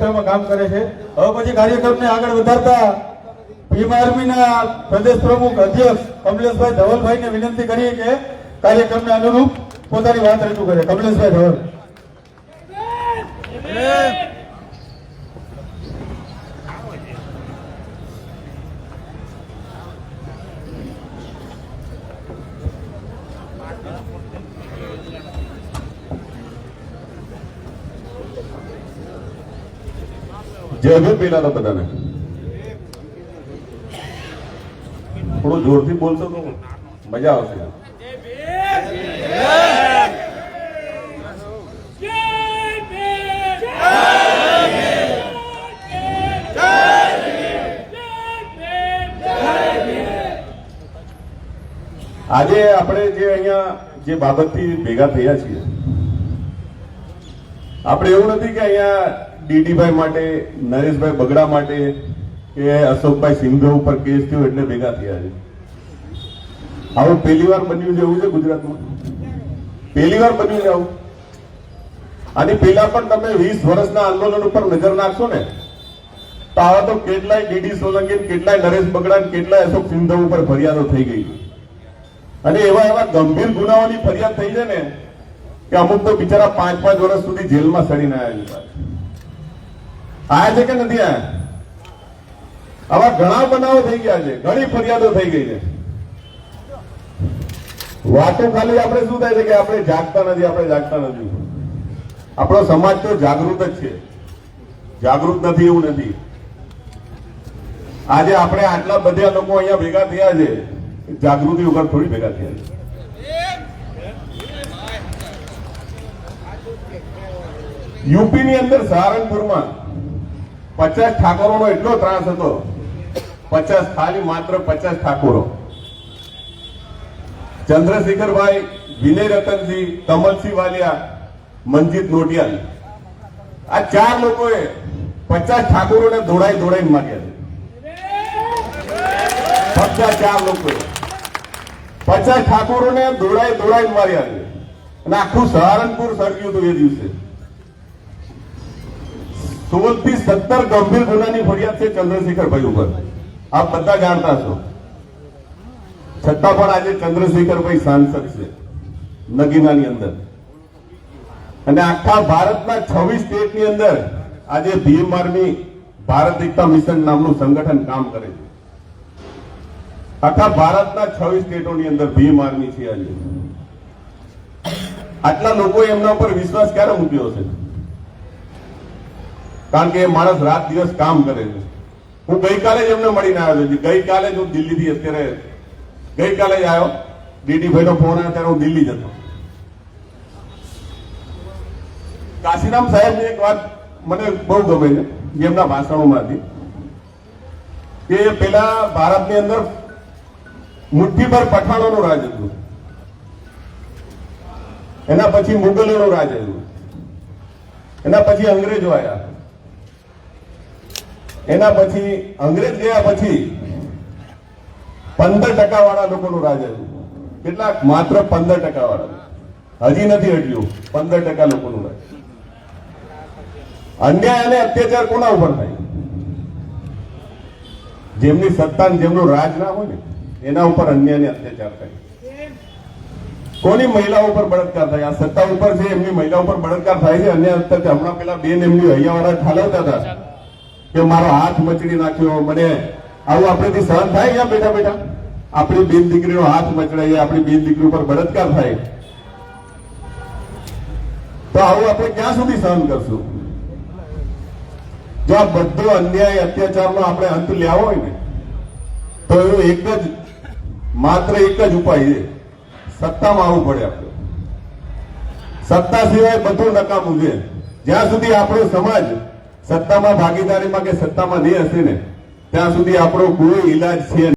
કામ કરે છે। હવે પછી કાર્યક્રમને આગળ વધારતા ભીમ આર્મીના પ્રદેશ પ્રમુખ અધ્યક્ષ કમલેશભાઈ ધવલભાઈને વિનંતી કરીએ કે કાર્યક્રમને અનુરૂપ પોતાની વાત રજૂ કરે। કમલેશભાઈ ધવલ। जय भीम पीला तो बधाने थोड़ा जोर थी बोलते तो मजा आवशे। આજે આપણે જે અહીંયા જે બાબતથી ભેગા થયા છીએ, આપણે એવું નથી કે અહીંયા ડીડીભાઈ માટે, નરેશભાઈ બગડા માટે કે અશોકભાઈ સિંઘ ઉપર કેસ થયો એટલે ભેગા થયા છે। આવું પહેલી વાર બન્યું છે, એવું છે ગુજરાતમાં પહેલી વાર બન્યું છે આવું। આની પહેલા પણ તમે 20 વર્ષના આંદોલન ઉપર નજર નાખશો ને તો આવા તો કેટલાય ડીડી સોલંકી, કેટલાય નરેશ બગડા, કેટલાય અશોક સિંઘ ઉપર ફરિયાદો થઈ ગઈ અને એવા એવા ગંભીર ગુનાઓની ફરિયાદ થઈ છે ને કે અમુક તો બિચારા 5-5 વર્ષ સુધી જેલમાં સડીને આવ્યા છે। આયા છે કે નથી આયા? આવા ઘણા બનાવો થઈ ગયા છે, ઘણી ફરિયાદો થઈ ગઈ છે। વાતો ખાલી આપણે શું થાય છે કે આપણે જાગતા નથી, આપણે જાગતા નથી। આપણો સમાજ તો જાગૃત જ છે, જાગૃત નથી એવું નથી। આજે આપણે આટલા બધા લોકો અહીંયા ભેગા થયા છે, જાગૃતિ વગર થોડી ભેગા થયા છે। યુપી ની અંદર સહારનપુરમાં 50 ઠાકોરોનો એટલો ત્રાસ હતો, 50 ખાલી માત્ર 50 ઠાકોરો, ચંદ્રશેખરભાઈ, વિનય રતનસિંહ, કમલસિંહ વાલિયા, મંજીત નોટિયાલ, આ 4 લોકોએ 50 ઠાકોરોને દોડાઈને માર્યા છે। ફક્ત 4 લોકોએ 50 ઠાકોરોને દોડાઈને માર્યા છે અને આખું સહારનપુર સળગ્યું હતું એ દિવસે। 16 થી 17 ગંભીર ગુનાની ફરિયાદ છે ચંદ્રશેખરભાઈ ઉપર, આપ બધા જાણતા છો। છતાં પણ આજે ચંદ્રશેખરભાઈ સાંસદ છે નગીનાની અંદર અને આખા ભારતના 26 સ્ટેટની અંદર આજે ભીમ આર્મી ભારત એકતા મિશન નામનું સંગઠન કામ કરે છે। આખા ભારતના 26 સ્ટેટોની અંદર ભીમ આર્મી છે આજે। આટલા લોકોએ એમના ઉપર વિશ્વાસ ક્યારે મૂક્યો છે? કારણ કે એ માણસ રાત દિવસ કામ કરે છે। હું ગઈકાલે જ એમને મળીને આવ્યો છું, ગઈકાલે જ હું દિલ્હીથી અત્યારે ગઈકાલે જ આવ્યો, ડીડીભાઈનો ફોન આવ્યો ત્યારે હું દિલ્હી જતો। કાશીરામ સાહેબની એક વાત મને બહુ ગમે છે એમના ભાષણોમાંથી કે પેલા ભારતની અંદર મુઠ્ઠીભર પઠાણોનું રાજ હતું, એના પછી મુગલોનું રાજ હતું, એના પછી અંગ્રેજો આવ્યા, એના પછી અંગ્રેજ ગયા પછી 15% વાળા લોકોનું રાજ હતું। કેટલાક? માત્ર 15% વાળા, હજી નથી હટ્યું 15% લોકોનું રાજ। અન્યાય અને અત્યાચાર કોના ઉપર થાય? જેમની સત્તા જેમનું રાજ ના હોય ને એના ઉપર અન્યાય અને અત્યાચાર થાય। કોની મહિલા ઉપર બળાત્કાર થાય? આ સત્તા ઉપર છે એમની મહિલા ઉપર બળાત્કાર થાય છે, અન્યાય અત્યાચાર। હમણાં પેલા બેન એમની હૈયાવાળા ઠાલવતા હતા કે મારો હાથ મચડી નાખ્યો, મને આવું આપણેથી સહન થાય? અહીંયા બેઠા બેઠા આપણી બેન દીકરીનો હાથ મચડાય, આપણી બેન દીકરી ઉપર બળાત્કાર થાય તો આવું આપણે ક્યાં સુધી સહન કરશું? જો આ બધો અન્યાય અત્યાચારનો આપણે અંત લાવવો હોય ને તો એનો માત્ર એક જ ઉપાય છે, સત્તામાં આવવું પડે આપણે। સત્તા સિવાય બધું નકામું છે। જ્યાં સુધી આપણો સમાજ સત્તામાં ભાગીદારીમાં કે સત્તામાં નહીં હશે ને ત્યાં સુધી આપણો કોઈ ઈલાજ છે।